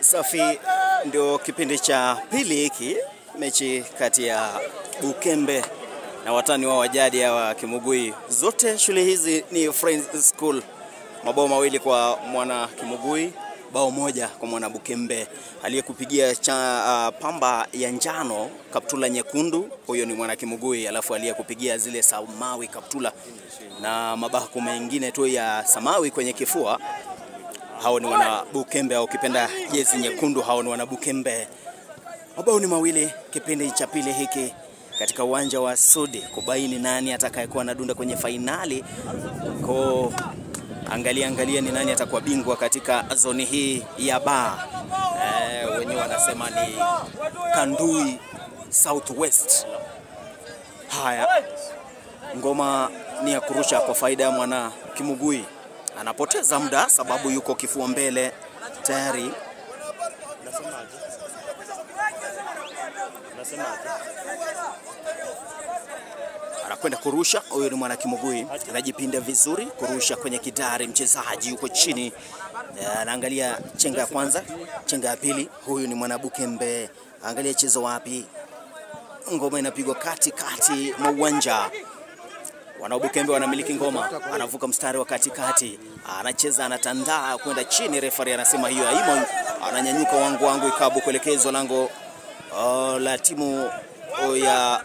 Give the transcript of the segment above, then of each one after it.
Safi, ndio kipindi cha pili hiki, mechi kati ya Bukembe na watani wa wajadi wa Kimugui. Zote shule hizi ni Friends School. Mabao mawili kwa mwana Kimugui, bao moja kwa mwana Bukembe. Aliyekupigia pamba ya njano, kaptula nyekundu, huyo ni mwana Kimugui. Alafu aliyekupigia zile samawi kaptula na mabaku mengine tu ya samawi kwenye kifua, hao ni wana Bukembe, au kipenda jezi nyekundu, hao ni wana Bukembe. Mabao ni mawili kipindi cha pili hiki katika uwanja wa Sudi, kubaini nani atakayekuwa anadunda kwenye fainali. Angalia ni nani atakuwa bingwa katika zoni hii ya ba. Wenyewe wanasema ni Kandui Southwest. Haya, ngoma ni ya kurusha kwa faida ya mwana Kimugui. Anapoteza muda sababu yuko kifua mbele tayari. Anakwenda kurusha, huyo ni mwana Kimugui. Anajipinda vizuri kurusha kwenye kidari, mchezaji yuko chini. Anaangalia chenga ya kwanza, chenga ya pili, huyu ni mwana Bukembe. Angalia chezo wapi. Ngoma inapigwa katikati mwa uwanja. Wana Bukembe wanamiliki ngoma, anavuka mstari wa katikati, anacheza, anatandaa kwenda chini. Referee anasema hiyo haimo. Ananyanyuka wangu ikabu kuelekezwa lango la timu ya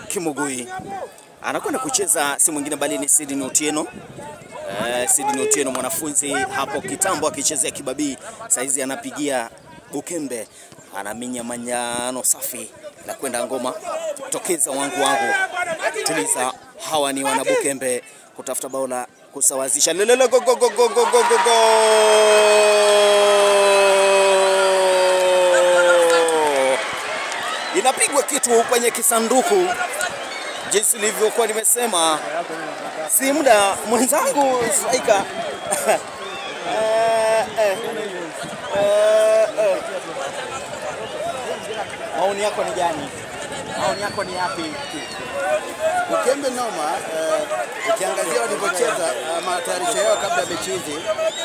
Kimugui. Anakwenda kucheza si mwingine bali ni Sidney Otieno. Sidney Otieno, mwanafunzi hapo kitambo akichezea Kibabii, saizi anapigia Bukembe. Anaminya manyano safi na kwenda ngoma, tokeza wangu. Tuliza, hawa ni wana Bukembe kutafuta bao la kusawazisha. Lelele go. Inapigwa kitu kwenye kisanduku. Jinsi nilivyokuwa nimesema, si muda mwenzangu striker. Maoni yako ni gani? Maoni yako ni yapi? Bukembe noma, ukiangazia walivyocheza matayarisho yao kabla ya mechi hizi,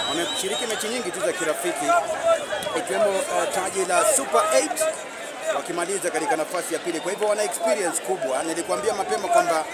wameshiriki mechi nyingi tu za kirafiki, ikiwemo taji la Super 8 wakimaliza katika nafasi ya pili. Kwa hivyo wana experience kubwa. Nilikwambia mapema kwamba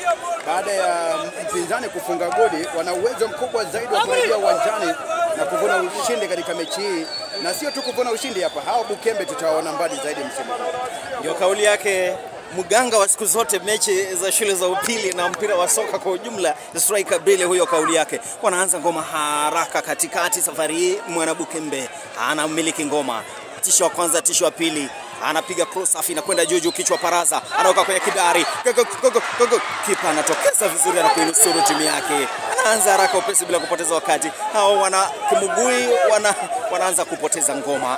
baada ya mpinzani kufunga goli, wana uwezo mkubwa zaidi wa kurejea uwanjani na kuvuna ushindi katika mechi hii. Na sio tu kuvuna ushindi hapa, hao Bukembe tutawaona mbali zaidi msimu huu. Ndio kauli yake mganga wa siku zote mechi za shule za upili na mpira wa soka kwa ujumla, striker Bele, huyo kauli yake. Wanaanza ngoma haraka katikati. Safari hii mwana Bukembe anamiliki ngoma. Tisho wa kwanza, tisho wa pili, anapiga cross safi na kwenda juu, kichwa paraza, anaweka kwenye kidari. Kipa anatokeza vizuri, anakuinusuru timu yake. Anaanza haraka upesi bila kupoteza wakati. Hao wana Kimugui wanaanza kupoteza ngoma.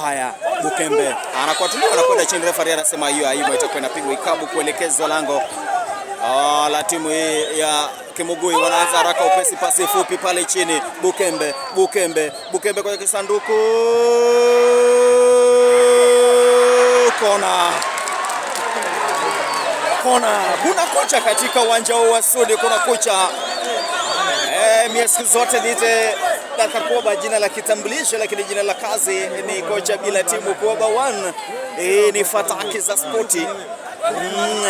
Haya, Bukembe anakwatuliwa na kwenda chini. Referee anasema hiyo haimo, itakuwa inapigwa ikabu kuelekezwa lango la timu hii ya Kimugui. Wanaanza haraka upesi, pasi fupi pale chini. Bukembe kwenye kisanduku. Kona. Kuna kucha katika uwanja wa Sudi, kuna kucha. Siku zote nite Kakoba jina la kitambulisho, lakini jina la kazi ni kocha bila timu Koba 1. Ni fataki za spoti.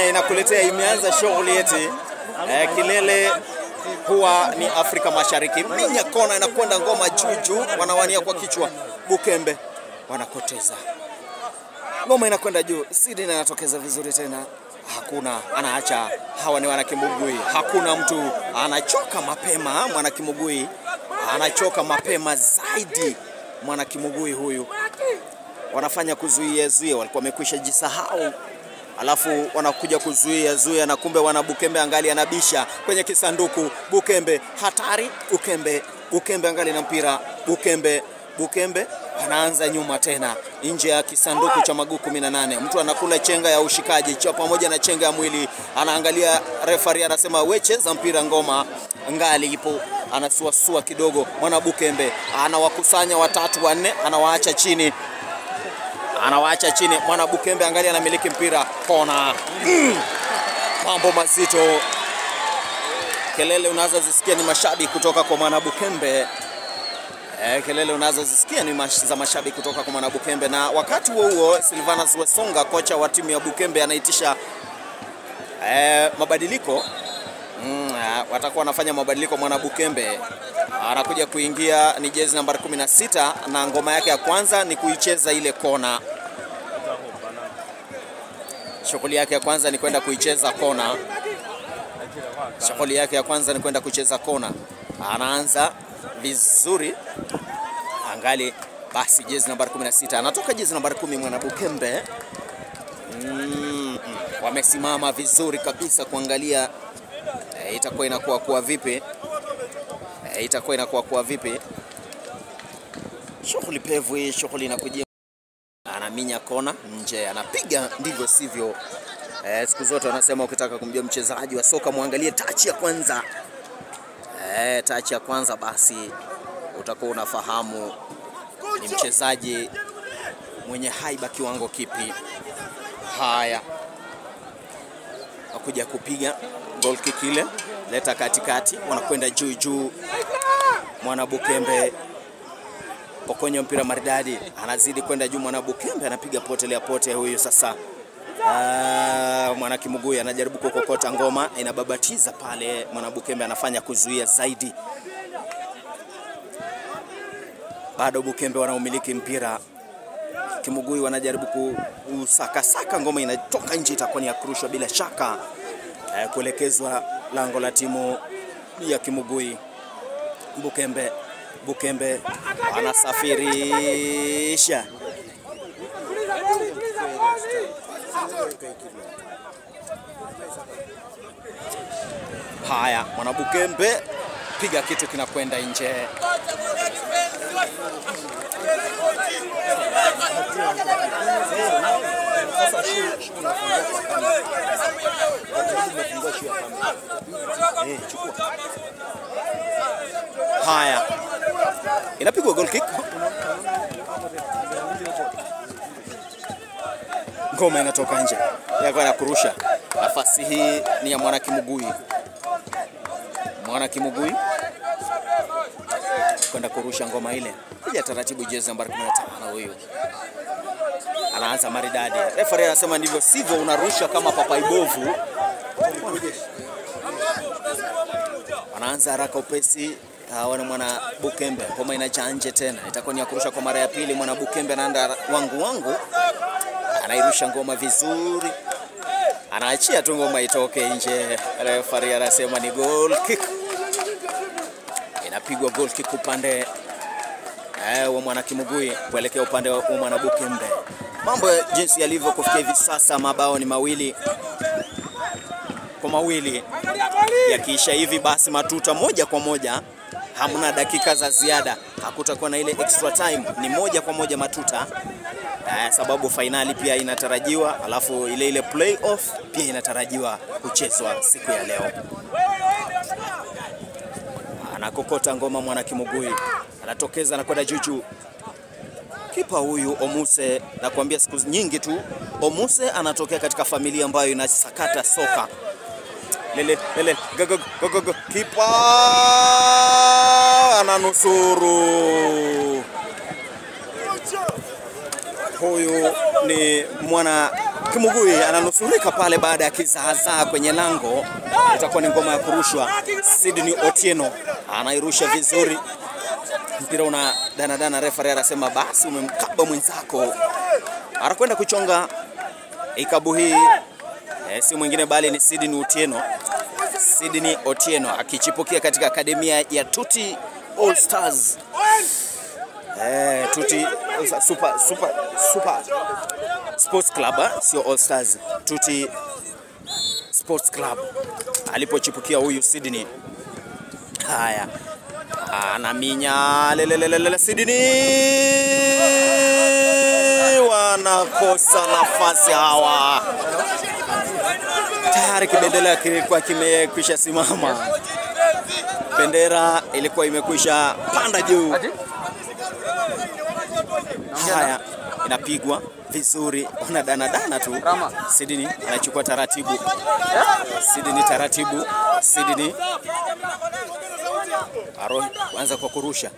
Inakuletea, imeanza shughuli yetu. Kilele huwa ni Afrika Mashariki. Minya kona, inakwenda ngoma juu, wanawania kwa kichwa. Bukembe wanakoteza. Ngoma inakwenda juu. Sidney anatokeza vizuri tena. Hakuna, anaacha. Hawa ni wana Kimugui. Hakuna mtu, anachoka mapema mwana Kimugui. Anachoka mapema zaidi mwana Kimugui huyu. Wanafanya kuzuia, walikuwa wamekwisha jisahau. Alafu wanakuja kuzuia na kumbe wana Bukembe angali anabisha kwenye kisanduku. Bukembe hatari. Bukembe angali na mpira. Bukembe anaanza nyuma tena nje ya kisanduku cha maguu 18. Mtu anakula chenga ya ushikaji cha pamoja na chenga ya mwili. Anaangalia, referee anasema we cheza mpira, ngoma ngali ipo. Anasuasua kidogo mwana Bukembe, anawakusanya 3 4, anawaacha chini. Mwana Bukembe angali anamiliki mpira. Kona. Mambo mazito. Kelele unaweza zisikia ni mashabiki kutoka kwa mwana Bukembe. Kelele unazozisikia ni za mashabiki kutoka kwa mwana Bukembe, na wakati huo Silvanus Wesonga, kocha wa timu ya Bukembe, anaitisha mabadiliko. Watakuwa wanafanya mabadiliko. Mwana Bukembe anakuja kuingia ni jezi nambari 16 na ngoma yake ya kwanza ni kuicheza ile kona. Shughuli yake ya kwanza ni kwenda kuicheza kona. Shughuli yake ya kwanza ni kwenda kucheza kona. Anaanza vizuri. Angali basi jezi nambari 16. Anatoka jezi nambari 10 mwana Bukembe. Wamesimama vizuri kabisa kuangalia itakuwa inakuwa kwa vipi. Itakuwa inakuwa kwa vipi. Shughuli pevu hii, shughuli inakujia. Anaminya kona nje, anapiga ndivyo sivyo. Siku zote wanasema ukitaka kumjua mchezaji wa soka muangalie touch ya kwanza. Touch ya kwanza basi utakuwa unafahamu ni mchezaji mwenye haiba kiwango kipi. Haya, akuja kupiga goal kick ile, leta katikati, wanakwenda juu. Mwana Bukembe pokonyo mpira maridadi, anazidi kwenda juu. Mwana Bukembe anapiga potelea pote huyu sasa. Mwana Kimugui anajaribu kukokota ngoma, inababatiza pale. Mwana Bukembe anafanya kuzuia zaidi. Bado Bukembe wanaumiliki mpira. Kimugui wanajaribu kusaka ngoma, inatoka nje, itakuwa ni ya kurushwa bila shaka kuelekezwa lango la timu ya Kimugui. Bukembe anasafirisha. Haya, mwana Bukembe piga kitu kinakwenda nje. Haya, inapigwa goal kick. Ngoma inatoka nje. Yako na kurusha. Nafasi hii ni ya mwana Kimugui. Mwana Kimugui kwenda kurusha ngoma ile. Kuja taratibu jezi nambari 15 huyo. Anaanza maridadi. Referee anasema ndivyo sivyo, unarusha kama papai bovu. Anaanza haraka upesi. Wana mwana Bukembe, ngoma inacha nje tena. Itakuwa ni ya kurusha kwa mara ya pili. Mwana Bukembe anaenda wangu. Anairusha ngoma vizuri. Anaachia tu ngoma itoke nje. Referee anasema ni goal kick. Inapigwa goal kick upande wa mwana Kimugui kuelekea upande wa mwana Bukembe. Mambo jinsi yalivyo kufikia hivi sasa, mabao ni 2-2. Yakiisha hivi basi matuta 1-1. Hamna dakika za ziada. Hakutakuwa na ile extra time, ni 1-1 matuta. Sababu finali pia inatarajiwa, alafu ile playoff pia inatarajiwa kuchezwa siku ya leo. Anakokota ngoma mwana Kimugui. Anatokeza na kwenda juu. Kipa huyu Omuse, na kuambia siku nyingi tu Omuse anatokea katika familia ambayo inasakata soka. Lele go. Kipa ananusuru. Huyu ni mwana Kimugui, ananusurika pale baada ya kizaazaa kwenye lango. Itakuwa ni ngoma ya kurushwa. Sydney Otieno anairusha vizuri. Mpira una dana. Referee anasema basi umemkaba mwenzako. Anakwenda kuchonga ikabu hii. Si mwingine bali ni Sydney Otieno. Sydney Otieno akichipukia katika akademia ya Tuti All Stars. Tuti super Sports Club, sio All Stars. Tuti Sports Club alipochipukia huyu Sydney. Haya, anaminya Sydney, wanakosa nafasi hawa. Tayari kibendera kilikuwa kimekwisha simama. Bendera ilikuwa imekwisha panda juu. Haya, inapigwa vizuri, una dana tu. Sydney anachukua taratibu. Sydney Aro anza kwa kurusha.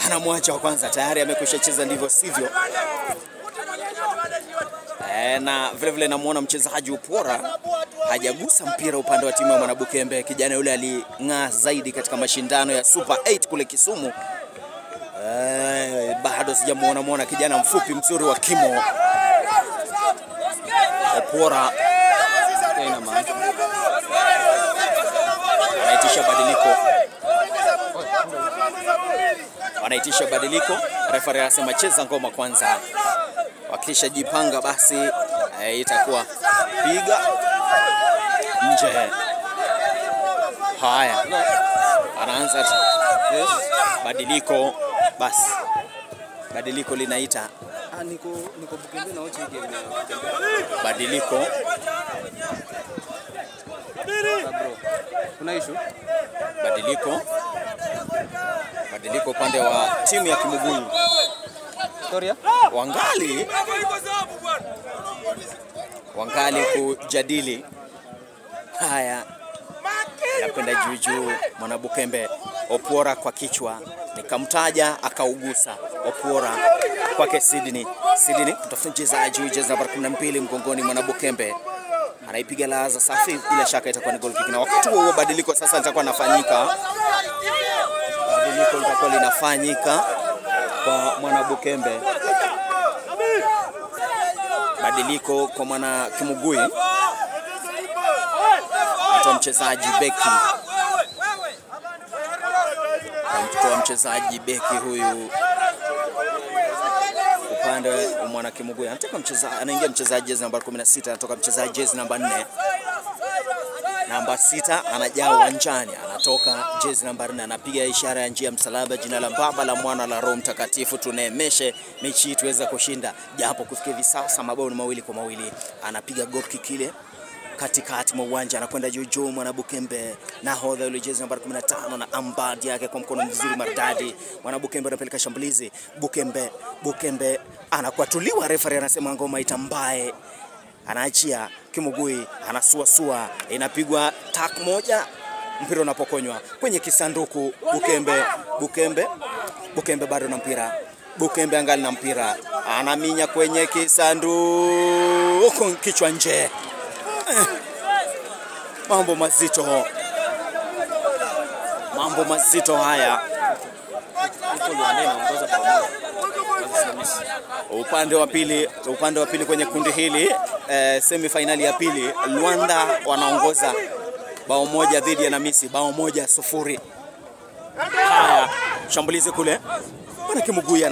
anamwacha wa kwanza, tayari amekwisha cheza ndivyo sivyo. Na vile vile namuona mchezaji Opora hajagusa mpira upande wa timu ya Mwanabukembe. Kijana yule aling'aa zaidi katika mashindano ya Super 8 kule Kisumu. Bado sijamuona kijana mfupi mzuri wa kimo. Opora anaitisha badiliko. Referee anasema cheza ngoma kwanza. Wakisha jipanga basi itakuwa piga nje. Haya, anaanza badiliko. Basi badiliko linaita niko Bukembe na wote game badiliko. Kuna issue badiliko upande wa timu ya Kimugui. Historia wangali kujadili. Haya, anakwenda juu Mwanabukembe. Opora kwa kichwa, nikamtaja akaugusa. Opora kwake Sydney kutafuta mchezaji jezi namba 12 mgongoni. Mwanabukembe anaipiga laza safi, bila shaka itakuwa ni goal kick. Na wakati huo badiliko sasa litakuwa linafanyika kwa Mwanabukembe. Badiliko kwa Mwana Kimugui. Atoa mchezaji beki. Amtoa mchezaji beki huyu upande wa Mwana Kimugui. Anaingia mchezaji jezi namba 16, anatoka mchezaji jezi namba 4. Namba 6 anajaa uwanjani, anatoka jezi namba 4, anapiga ishara ya njia msalaba, jina la Baba, la Mwana, la Roho Mtakatifu. Tunaemeshe mechi tuweza kushinda, japo kufikia hivi sasa mabao ni 2-2. Anapiga goal kick ile katikati mwa uwanja, anakwenda juu Mwanabukembe. Nahodha yule jezi namba 15 na ambadi yake kwa mkono mzuri maridadi. Mwanabukembe anapeleka shambulizi. Bukembe anakwatuliwa, referee anasema ngoma itambae. Anaachia Kimugui, anasuasua, inapigwa tak moja, mpira unapokonywa kwenye kisanduku. Bukembe bado na mpira. Bukembe angali na mpira, anaminya kwenye kisanduku, kichwa nje. Mambo mazito haya. Upande wa pili kwenye kundi hili, semi-finali ya pili, Luanda wanaongoza bao moja dhidi ya Namisi, bao 1-0. Haya, shambulizi kule. Mwana Kimugui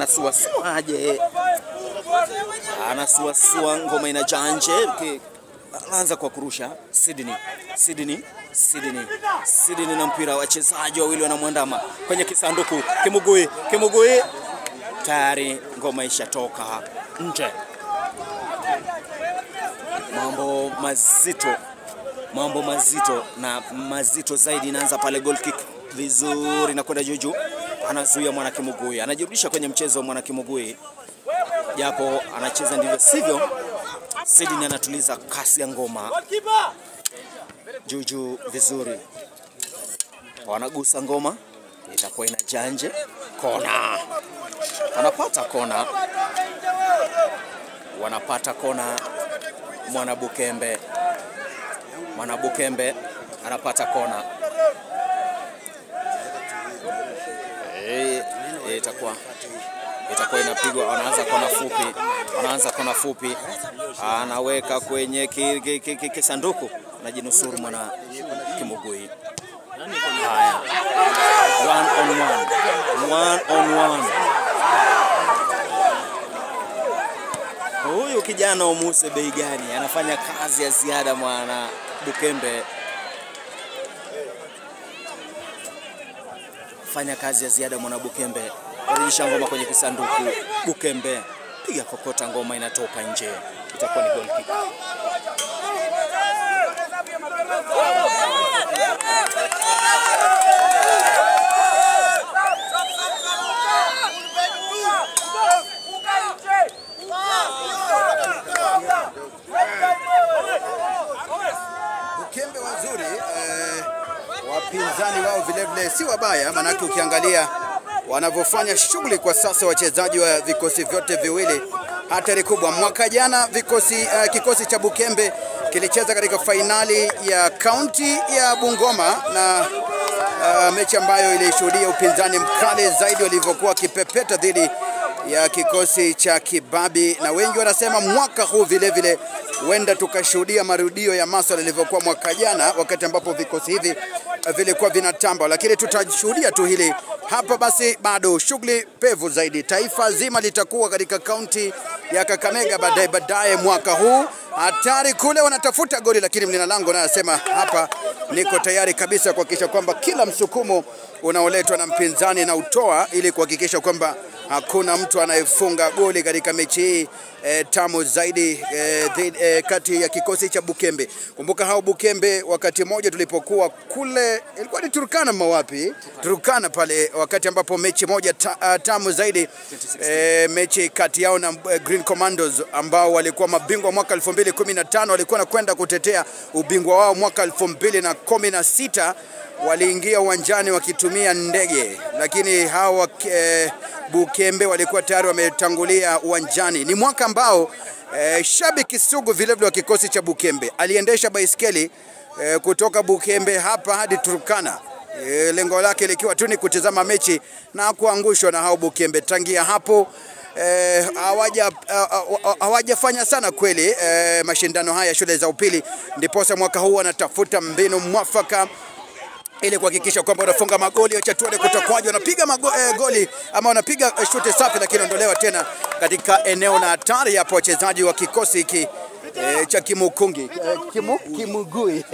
anasuasua, ngoma inajanje. Anaanza kwa kurusha. Sydney na mpira, wachezaji wawili wanamwandama kwenye kisanduku. Kimugui tayari, ngoma ishatoka nje. Mambo mazito na mazito zaidi. Inaanza pale, goal kick vizuri na kwenda juu. Anazuia Mwana Kimugui, anajirudisha kwenye mchezo Mwana Kimugui, japo anacheza ndivyo sivyo. Sydney anatuliza kasi ya ngoma juu vizuri. Wanagusa ngoma, itakuwa ina janje. Kona, wanapata kona. Mwanabukembe anapata kona. Itakuwa inapigwa. Wanaanza kona fupi, anaweka kwenye kisanduku, anajinusuru Mwana Kimugui. Haya, one on one. Huyu kijana Omuse Beigani anafanya kazi ya ziada Mwanabukembe. Mwanabukembe arudisha ngoma kwenye kisanduku. Bukembe piga kokota, ngoma inatoka nje, itakuwa ni goal kick. Bukembe wazuri, wapinzani wao vile vile si wabaya, manake ukiangalia wanavyofanya shughuli kwa sasa wachezaji wa vikosi vyote viwili. Hatari kubwa. Mwaka jana kikosi cha Bukembe kilicheza katika fainali ya kaunti ya Bungoma na mechi ambayo ilishuhudia upinzani mkali zaidi walivyokuwa kipepeta dhidi ya kikosi cha Kibabi, na wengi wanasema mwaka huu vile vile huenda tukashuhudia marudio ya masuala yalivyokuwa mwaka jana wakati ambapo vikosi hivi vilikuwa vinatamba, lakini tutashuhudia tu hili hapa. Basi bado shughuli pevu zaidi. Taifa zima litakuwa katika kaunti ya Kakamega baadaye mwaka huu. Hatari kule wanatafuta goli, lakini mlinda lango anasema hapa niko tayari kabisa kuhakikisha kwamba kila msukumo unaoletwa na mpinzani na utoa ili kuhakikisha kwamba hakuna mtu anayefunga goli katika mechi hii tamu zaidi kati ya kikosi cha Bukembe. Kumbuka hao Bukembe wakati mmoja tulipokuwa kule, ilikuwa ni Turkana mawapi? Turkana pale, wakati ambapo mechi moja tamu zaidi mechi kati yao na Green Commandos ambao walikuwa mabingwa mwaka 2015, walikuwa nakwenda kutetea ubingwa wao mwaka 2016. Waliingia uwanjani wakitumia ndege, lakini hawa Bukembe walikuwa tayari wametangulia uwanjani. Ni mwaka ambao shabiki sugu vile vile wa kikosi cha Bukembe aliendesha baiskeli kutoka Bukembe hapa hadi Turkana, lengo lake likiwa tu ni kutazama mechi na kuangushwa na hao Bukembe. Tangia hapo hawajafanya sana kweli mashindano haya shule za upili, ndiposa mwaka huu wanatafuta mbinu mwafaka ili kuhakikisha kwamba wanafunga magoli. Acha tuone kutakwaje, wanapiga goli ama wanapiga shuti safi, lakini ondolewa tena katika eneo la hatari hapo wachezaji wa kikosi hiki cha Kimukungi Kimugui.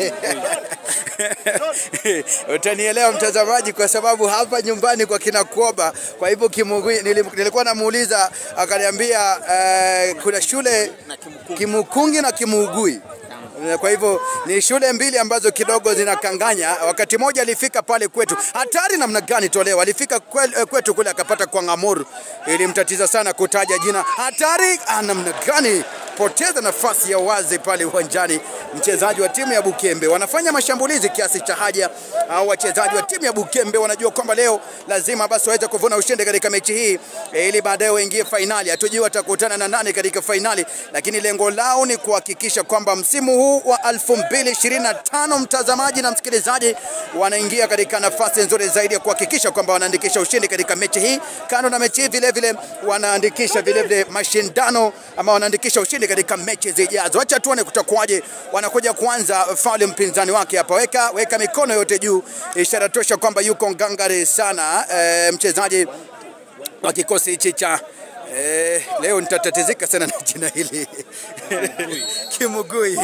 Utanielewa mtazamaji, kwa sababu hapa nyumbani kwa kina Kuoba, kwa hivyo Kimugui nilikuwa namuuliza akaniambia kuna shule Kimukungi na Kimugui. Kwa hivyo ni shule mbili ambazo kidogo zinakanganya. Wakati moja alifika pale kwetu, hatari namna gani tolewa, alifika kwetu kule akapata kwa Ngamuru, ilimtatiza sana kutaja jina. Hatari namna gani, poteza nafasi ya wazi pale uwanjani. Mchezaji wa timu ya Bukembe wanafanya mashambulizi kiasi cha haja, au wachezaji wa timu ya Bukembe wanajua kwamba leo lazima basi waweze kuvuna ushindi katika mechi hii ili baadaye waingie fainali. Hatujui watakutana na nani katika fainali, lakini lengo lao ni kuhakikisha kwamba msimu huu wa 2025 mtazamaji na msikilizaji, wanaingia katika nafasi nzuri zaidi ya kuhakikisha kwamba wanaandikisha ushindi katika mechi hii. Kando na mechi hii vile vile wanaandikisha vile vile mashindano ama wanaandikisha ushindi katika mechi zijazo. Acha tuone kutakwaje. Wanakuja kuanza fauli mpinzani wake hapa, weka mikono yote juu, ishara tosha kwamba yuko ngangari sana mchezaji wa kikosi hichi cha leo nitatatizika sana na jina hili Kimugui.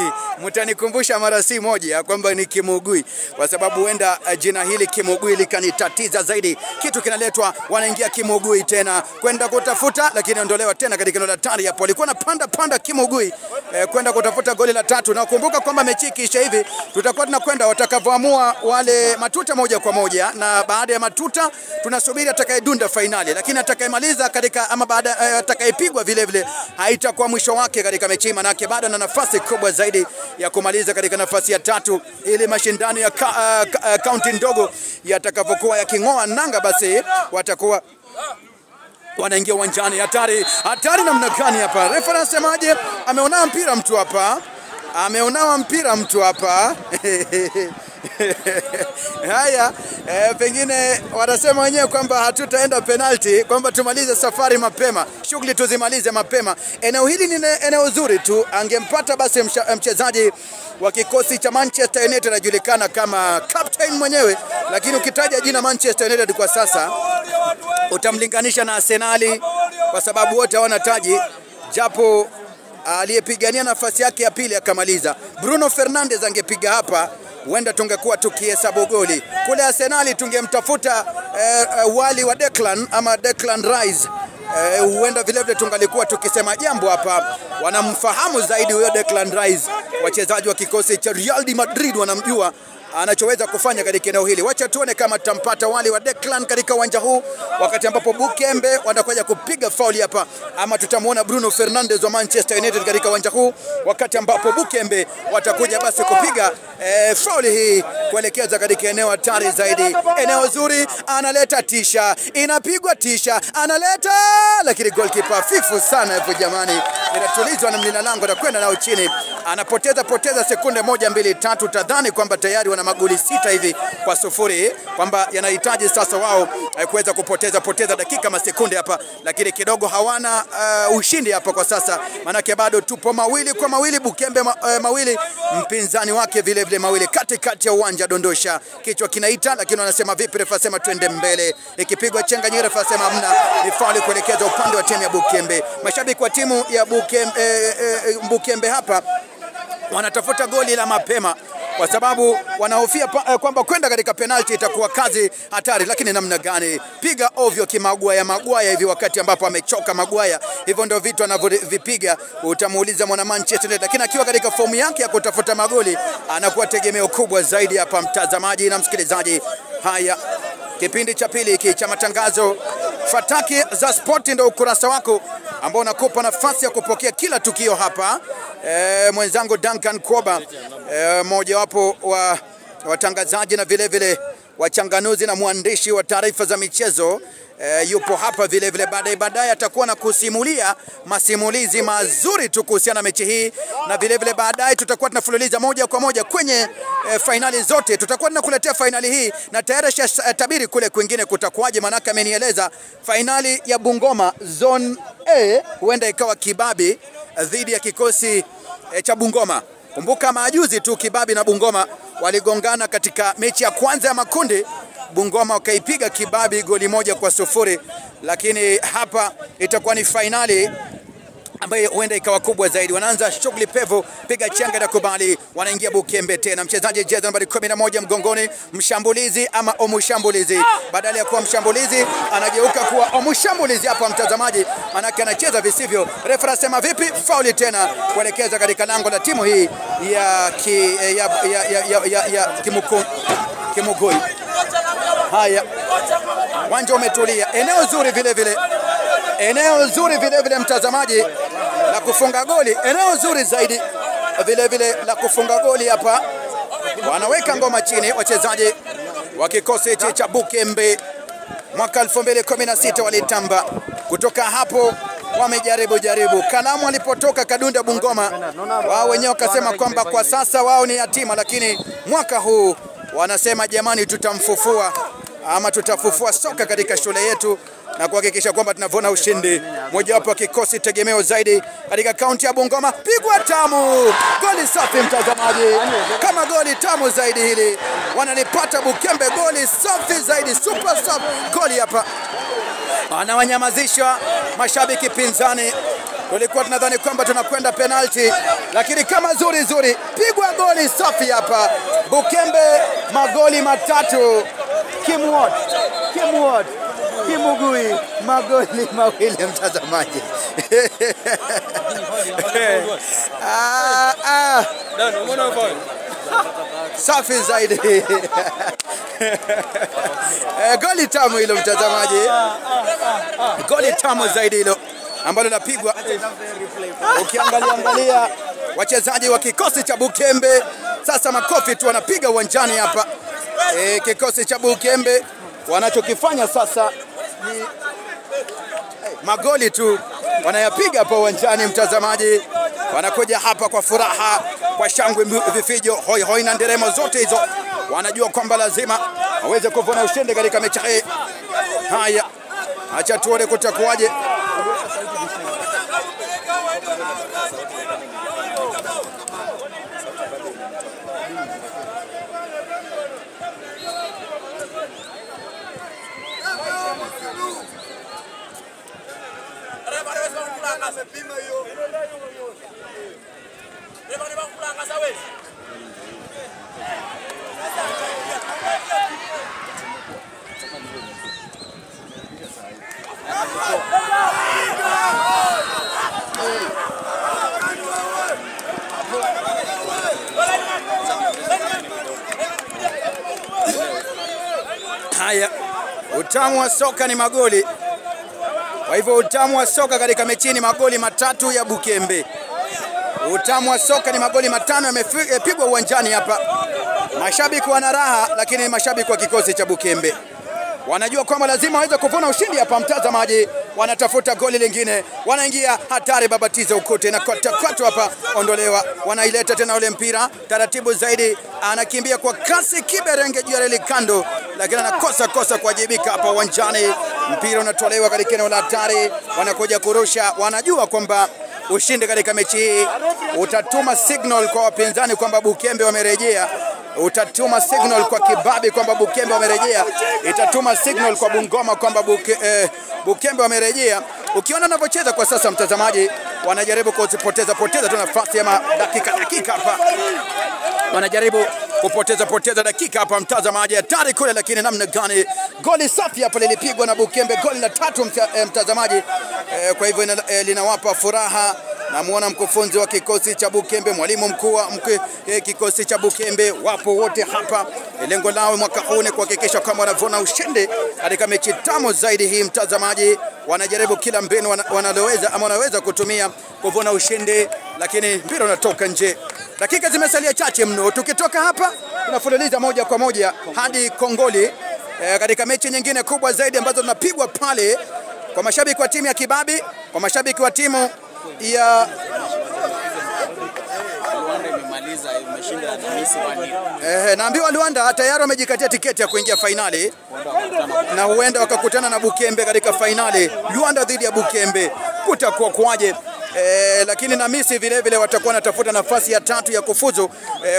Mtanikumbusha mara si moja kwamba ni Kimugui, kwa sababu huenda jina hili Kimugui likanitatiza zaidi. Kitu kinaletwa, wanaingia Kimugui tena kwenda kutafuta, lakini ondolewa tena katika eneo la hatari hapo. Walikuwa na panda Kimugui kwenda kutafuta goli la tatu, na kumbuka kwamba mechi kisha hivi tutakuwa tunakwenda watakavyoamua wale matuta moja kwa moja, na baada ya matuta tunasubiri atakayedunda fainali, lakini atakayemaliza katika ama baada atakayepigwa vile vile haitakuwa mwisho wake katika mechi, manake bado na nafasi kubwa zaidi ya kumaliza katika nafasi ya tatu, ili mashindano ya kaunti ndogo yatakapokuwa yaking'oa nanga, basi watakuwa wanaingia uwanjani. Hatari namna gani hapa? Refa anasemaje? Ameona mpira mtu hapa, Haya, pengine wanasema wenyewe kwamba hatutaenda penalty, kwamba tumalize safari mapema, shughuli tuzimalize mapema. Eneo hili ni eneo zuri tu, angempata basi mchezaji wa kikosi cha Manchester United anajulikana kama captain mwenyewe, lakini ukitaja jina Manchester United kwa sasa utamlinganisha na Arsenal, kwa sababu wote hawana taji, japo aliyepigania nafasi yake ya pili akamaliza. Bruno Fernandes angepiga hapa, huenda tungekuwa tukihesabu goli. Kule Arsenal tungemtafuta wali wa Declan ama Declan Rice, huenda vile vile tungalikuwa tukisema jambo hapa. Wanamfahamu zaidi huyo Declan Rice, wachezaji wa kikosi cha Real de Madrid wanamjua anachoweza kufanya katika eneo hili. Wacha tuone kama tutampata wali wa Declan katika uwanja huu wakati ambapo Bukembe wanakuja kupiga fauli hapa, ama tutamuona Bruno Fernandes wa Manchester United katika uwanja huu wakati ambapo Bukembe watakuja basi kupiga fauli hii kuelekeza katika eneo hatari zaidi. Eneo zuri, analeta tisha, inapigwa tisha, analeta, lakini goalkeeper fifu sana hapo jamani. Inatulizwa na mlinda lango na kwenda nao chini. Anapoteza sekunde 1 2 3, tadhani kwamba tayari wana magoli 6 hivi kwa 0, kwamba yanahitaji sasa wao kuweza kupoteza dakika masekunde hapa, lakini kidogo hawana ushindi hapa kwa sasa, manake bado tupo 2-2, Bukembe mawili, mpinzani wake vile vile mawili, katikati ya uwanja. Dondosha kichwa kinaita, lakini wanasema vipi? Refa sema twende mbele, ikipigwa chenga nyingine, refa sema hamna, ni fauli kuelekeza upande wa timu ya Bukembe. Mashabiki wa timu ya Bukembe hapa wanatafuta goli la mapema kwa sababu wanahofia kwamba kwenda katika penalty itakuwa kazi hatari, lakini namna gani? Piga ovyo Maguaya hivi wakati ambapo amechoka Maguaya. Hivyo ndio vitu anavyovipiga. Utamuuliza mwana Manchester United, lakini akiwa katika fomu yake ya kutafuta magoli anakuwa tegemeo kubwa zaidi hapa, mtazamaji na msikilizaji. Haya, kipindi cha pili hiki cha matangazo Fataki za Sport ndio ukurasa wako ambao unakupa nafasi ya kupokea kila tukio hapa. Mwenzangu Duncan Koba, mmoja wapo wa watangazaji na vile vile wachanganuzi na mwandishi wa taarifa za michezo, yupo hapa vile vile. Baadaye atakuwa na kusimulia masimulizi mazuri tu kuhusiana na mechi hii, na vile vile baadaye tutakuwa tunafululiza moja kwa moja kwenye finali zote. Tutakuwa tunakuletea finali hii na tayari tabiri kule kwingine kutakuwaje, manaka amenieleza finali ya Bungoma Zone A huenda ikawa Kibabi dhidi ya kikosi cha Bungoma. Kumbuka majuzi tu Kibabi na Bungoma waligongana katika mechi ya kwanza ya makundi. Bungoma wakaipiga Kibabi goli 1-0, lakini hapa itakuwa ni finali ambayo huenda ikawa kubwa zaidi. Wanaanza shughuli pevu, piga chenga na kubali, wanaingia Bukembe tena. Mchezaji jezi nambari 11 mgongoni, mshambulizi ama omushambulizi. Badala ya kuwa mshambulizi anageuka kuwa omushambulizi hapa mtazamaji, manake anacheza visivyo. Refa anasema vipi? Fauli tena kuelekeza katika lango la timu hii ya Kimugoi. Haya, uwanja umetulia, eneo zuri vile vile mtazamaji la kufunga goli, eneo zuri zaidi vile vile la kufunga goli hapa. Wanaweka ngoma chini wachezaji wa kikosi cha Bukembe. Mwaka 2016 walitamba, kutoka hapo wamejaribu. Kalamu alipotoka Kadunda Bungoma, wao wenyewe wakasema kwamba kwa sasa wao ni yatima, lakini mwaka huu wanasema jamani, tutamfufua ama tutafufua soka katika shule yetu na kuhakikisha kwamba tunavuna ushindi. Moja wapo kikosi tegemeo zaidi katika kaunti ya Bungoma. Pigwa tamu, goli safi mtazamaji, kama goli tamu zaidi hili wanalipata Bukembe, goli safi zaidi, super safi goli hapa. Anawanyamazisha mashabiki pinzani. Tulikuwa tunadhani kwamba tunakwenda penalty, lakini kama zuri pigwa goli safi hapa. Bukembe magoli 3, Kimugui magoli 2 mtazamaji. Safi zaidi. Goli tamu hilo mtazamaji, goli tamu zaidi hilo ambalo lapigwa. Ukiangalia wachezaji wa kikosi cha Bukembe sasa makofi tu wanapiga uwanjani hapa. Kikosi cha Bukembe wanachokifanya sasa ni magoli tu wanayapiga hapa uwanjani mtazamaji. Wanakuja hapa kwa furaha, kwa shangwe, vifijo, hoi na nderemo zote hizo. Wanajua kwamba lazima waweze kuvuna ushindi katika mechi hii. Haya, acha tuone kutakuwaje. Haya, utamu wa soka ni magoli. Kwa hivyo utamu wa soka katika mechi ni magoli matatu ya Bukembe. Utamu wa soka ni magoli matano yamepigwa uwanjani hapa. Mashabiki wana raha, lakini mashabiki wa kikosi cha Bukembe wanajua kwamba lazima waweze kuvuna ushindi hapa. Mtazamaji, wanatafuta goli lingine, wanaingia hatari, babatiza ukute na kota hapa, ondolewa, wanaileta tena ule mpira taratibu zaidi, anakimbia kwa kasi Kiberenge juu ya reli kando, lakini anakosa kuwajibika hapa uwanjani. Mpira unatolewa katika eneo la hatari, wanakuja kurusha, wanajua kwamba ushindi katika mechi hii utatuma signal kwa wapinzani kwamba Bukembe wamerejea. Utatuma signal kwa Kibabi kwamba Bukembe wamerejea. Itatuma signal kwa Bungoma kwamba Bukembe wamerejea. Ukiona wanavyocheza kwa sasa, mtazamaji, wanajaribu kupoteza tu nafasi ya dakika hapa. Wanajaribu kupoteza dakika hapa, mtazamaji, hatari kule, lakini namna gani goli safi hapa lilipigwa na Bukembe, goli la 3 mtazamaji. Kwa hivyo linawapa furaha. Namuona mkufunzi wa kikosi cha Bukembe, mwalimu mkuu wa kikosi cha Bukembe, wapo wote hapa. Lengo lao mwaka huu ni kuhakikisha kwamba wanavuna ushindi katika mechi tamu zaidi hii, mtazamaji. Wanajaribu kila mbinu wanaloweza ama wanaweza kutumia kuvuna ushindi, lakini mpira unatoka nje. Dakika zimesalia chache mno. Tukitoka hapa tunafululiza moja kwa moja hadi Kongoli katika mechi nyingine kubwa zaidi ambazo tunapigwa pale, kwa mashabiki wa timu ya Kibabi, kwa mashabiki wa timu ya Luanda imemaliza, imeshinda Hamisi Wani. Naambiwa Luanda tayari wamejikatia tiketi ya kuingia fainali na huenda wakakutana na Bukembe katika fainali. Luanda dhidi ya Bukembe kutakuwa kwaje? Lakini na Hamisi vile vile watakuwa natafuta nafasi ya 3 ya kufuzu.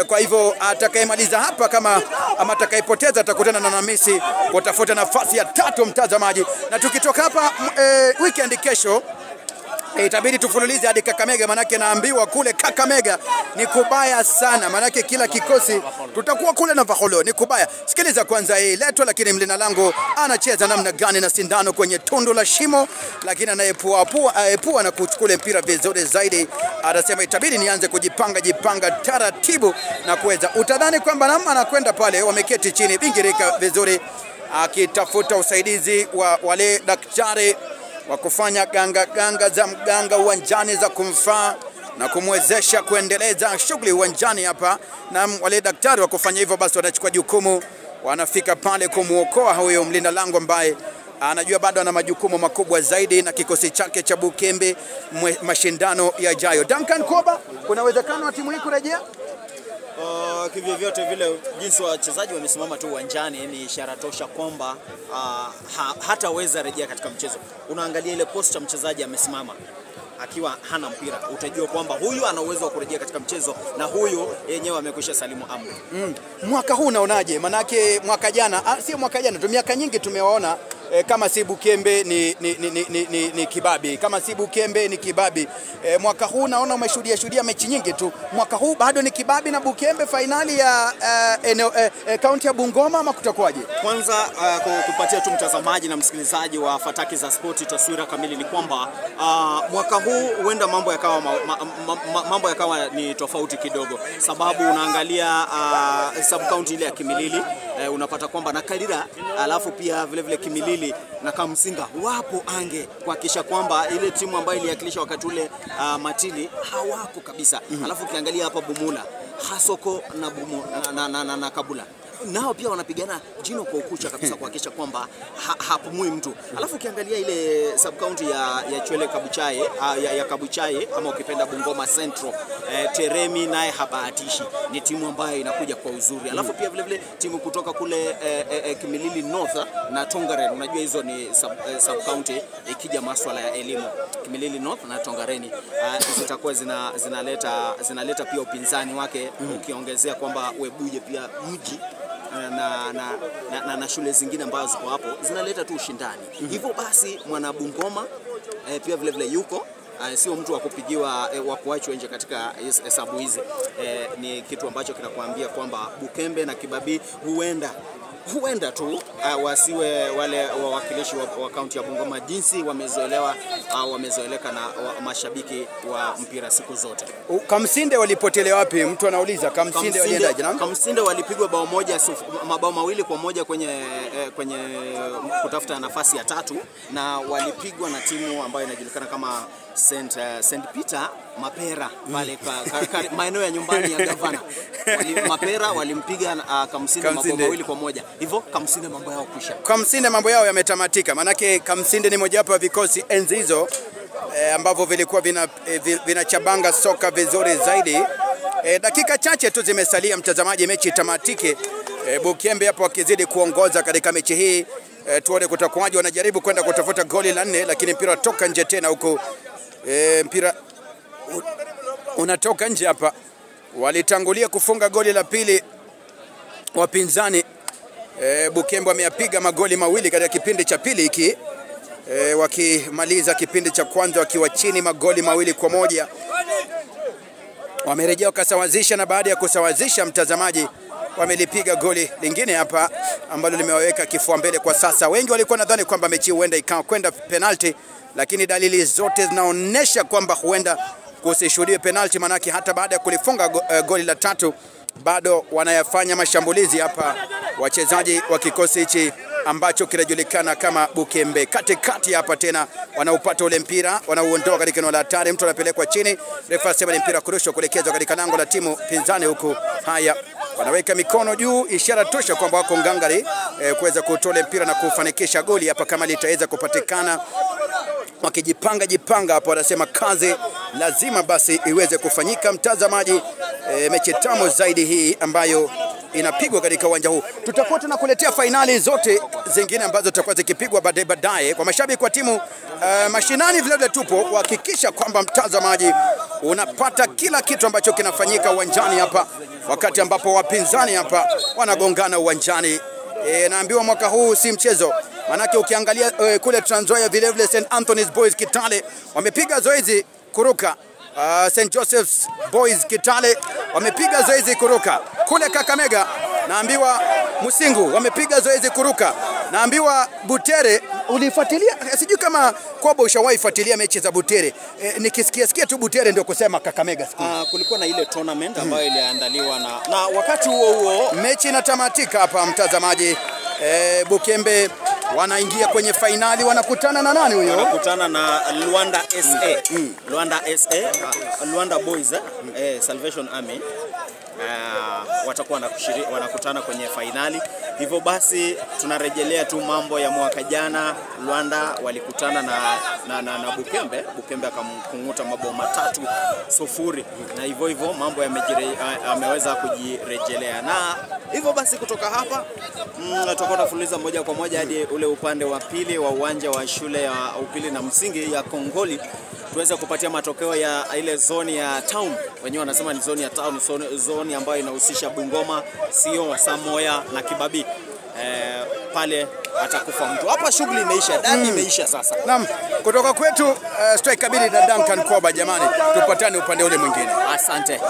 Kwa hivyo atakayemaliza hapa ama atakayepoteza atakutana na Hamisi kutafuta nafasi ya 3, mtazamaji. Na tukitoka hapa weekend kesho itabidi tufululize hadi Kakamega, manake naambiwa kule Kakamega ni kubaya sana, manake kila kikosi tutakuwa kule na Vaholo, ni kubaya. Sikiliza kwanza hii leto, lakini mlina lango anacheza namna gani na sindano kwenye tundu la shimo, lakini anaepua na kuchukua mpira vizuri zaidi. Anasema itabidi nianze kujipanga taratibu na kuweza. Utadhani kwamba namna anakwenda pale, wameketi chini bingirika vizuri akitafuta usaidizi wa wale daktari wa kufanya ganga za mganga uwanjani za kumfaa na kumwezesha kuendeleza shughuli uwanjani hapa. Na wale daktari wa kufanya hivyo basi wanachukua jukumu, wanafika pale kumuokoa huyo mlinda lango ambaye anajua bado ana majukumu makubwa zaidi na kikosi chake cha Bukembe mashindano yajayo. Duncan Koba, kuna uwezekano wa timu hii kurejea? Kivyo vyote vile jinsi wachezaji wamesimama tu uwanjani ni ishara tosha kwamba hataweza rejea katika mchezo. Unaangalia ile posta mchezaji amesimama akiwa hana mpira, utajua kwamba huyu ana uwezo wa kurejea katika mchezo na huyu yenyewe amekwisha salimu amri. Mwaka huu unaonaje? Manake mwaka jana, sio mwaka jana tu, miaka nyingi tumewaona kama si Bukembe ni Kibabi, kama si Bukembe ni Kibabi. Mwaka huu naona umeshuhudia mechi nyingi tu. Mwaka huu bado ni Kibabi na Bukembe, finali ya kaunti ya Bungoma, ama kutakuwaje? Kwanza kupatia tu mtazamaji na msikilizaji wa Fataki za Spoti taswira kamili ni kwamba mwaka huu huenda mambo yakawa ni tofauti kidogo, sababu unaangalia sub county ile ya Kimilili, unapata kwamba na Kalira, alafu pia vile vile Kimilili na Kamsinga wapo ange kuhakikisha kwamba ile timu ambayo iliwakilisha wakati ule Matili hawako kabisa. Alafu ukiangalia hapa Bumula, Hasoko na Kabula nao pia wanapigana jino kwa ukucha kabisa kuhakikisha kwamba hapumui mtu. Alafu ukiangalia ile sub county ya Chwele Kabuchaye ya Kabuchaye ama ukipenda Bungoma Central, Teremi naye habahatishi, ni timu ambayo inakuja kwa uzuri. Alafu pia vile vile timu kutoka kule Kimilili North na Tongaren, unajua hizo ni sub county ikija masuala ya elimu, Kimilili North na Tongareni zitakuwa zinaleta pia upinzani wake, ukiongezea kwamba Webuje pia mji na shule zingine ambazo ziko hapo zinaleta tu ushindani. Hivyo basi mwana Bungoma pia vile vile yuko sio mtu wa kupigiwa wa kuachwa nje katika hesabu hizi. Ni kitu ambacho kinakuambia kwamba Bukembe na Kibabii huenda tu wasiwe wale wawakilishi wa kaunti ya Bungoma jinsi wamezoeleka na mashabiki wa mpira siku zote. Kamsinde walipotelea wapi? Mtu anauliza Kamsinde walienda jana. Kamsinde walipigwa mabao mawili kwa moja kwenye kutafuta nafasi ya tatu, na walipigwa na timu ambayo inajulikana kama St Peter Mapera pale maeneo ya nyumbani ya gavana. Mapera walimpiga Kamsinde mabao mawili kwa moja. Hivyo Kamsinde mambo yao kusha. Kamsinde mambo yao yametamatika. Manake Kamsinde ni mojawapo ya vikosi enzi hizo ambavyo vilikuwa vinachabanga soka vizuri zaidi. Dakika chache tu zimesalia mtazamaji, mechi itamatike. Bukembe hapo wakizidi kuongoza katika mechi hii. Tuone kutakuwaje. Wanajaribu kwenda kutafuta goli la 4 lakini mpira toka nje tena huko. Mpira unatoka nje hapa. Walitangulia kufunga goli la pili wapinzani. Bukembe wameyapiga magoli mawili katika kipindi cha pili hiki. Wakimaliza kipindi cha kwanza wakiwa chini magoli mawili kwa moja. Wamerejea wakasawazisha, na baada ya kusawazisha mtazamaji wamelipiga goli lingine hapa ambalo limewaweka kifua mbele kwa sasa. Wengi walikuwa nadhani kwamba mechi huenda ikawa kwenda penalty, lakini dalili zote zinaonesha kwamba huenda kusishuhudiwe penalty, manake hata baada ya kulifunga goli la tatu bado wanayafanya mashambulizi hapa wachezaji wa kikosi hichi ambacho kinajulikana kama Bukembe. Katikati hapa tena wanaupata ule mpira, wanauondoa katika eneo la hatari, mtu anapelekwa chini, refa sema ni mpira kurushwa kuelekezwa katika lango la timu pinzani huku. Haya, wanaweka mikono juu, ishara tosha kwamba wako ngangari kuweza kutoa mpira na kufanikisha goli hapa kama litaweza kupatikana. Wakijipanga hapo, wanasema kazi lazima basi iweze kufanyika mtazamaji. Mechi tamu zaidi hii ambayo inapigwa katika uwanja huu. Tutakuwa tunakuletea fainali zote zingine ambazo tutakuwa zikipigwa baadaye. Kwa mashabiki wa timu mashinani vile tupo kuhakikisha kwamba mtazamaji unapata kila kitu ambacho kinafanyika uwanjani hapa, wakati ambapo wapinzani hapa wanagongana uwanjani. Naambiwa mwaka huu si mchezo, manake ukiangalia kule Trans Nzoia vile vile St Anthony's Boys Kitale wamepiga zoezi kuruka. St Joseph's Boys Kitale wamepiga zoezi kuruka. Kule Kakamega naambiwa Musingu wamepiga zoezi kuruka. Naambiwa Butere, ulifuatilia sijui kama Kobo ushawahi fuatilia mechi za Butere. Nikisikia tu Butere ndio kusema Kakamega siku. Kulikuwa na ile tournament ambayo iliandaliwa na wakati huo mechi inatamatika hapa mtazamaji. Bukembe wanaingia kwenye fainali, wanakutana na nani huyo? Wanakutana na Luanda SA. Luanda Boys, Salvation Army. Watakuwa wanakutana kwenye fainali. Hivyo basi tunarejelea tu mambo ya mwaka jana. Luanda walikutana na Bukembe. Bukembe akamkunguta mabao 3-0, na hivyo mambo yameweza kujirejelea. Na hivyo basi kutoka hapa tutakuwa tunafuliza moja kwa moja hadi ule upande wa pili wa uwanja wa shule ya upili na msingi ya Kongoli, tuweze kupatia matokeo ya ile zone ya town. Wenyewe wanasema ni zone ya town, zone ambayo inahusisha Bungoma, Sio, Samoya na Kibabii. Pale atakufa mtu. Hapa shughuli imeisha, dabi imeisha sasa. Naam, kutoka kwetu Strike Kabili na Duncan Koba, jamani, tupatane upande ule mwingine. Asante.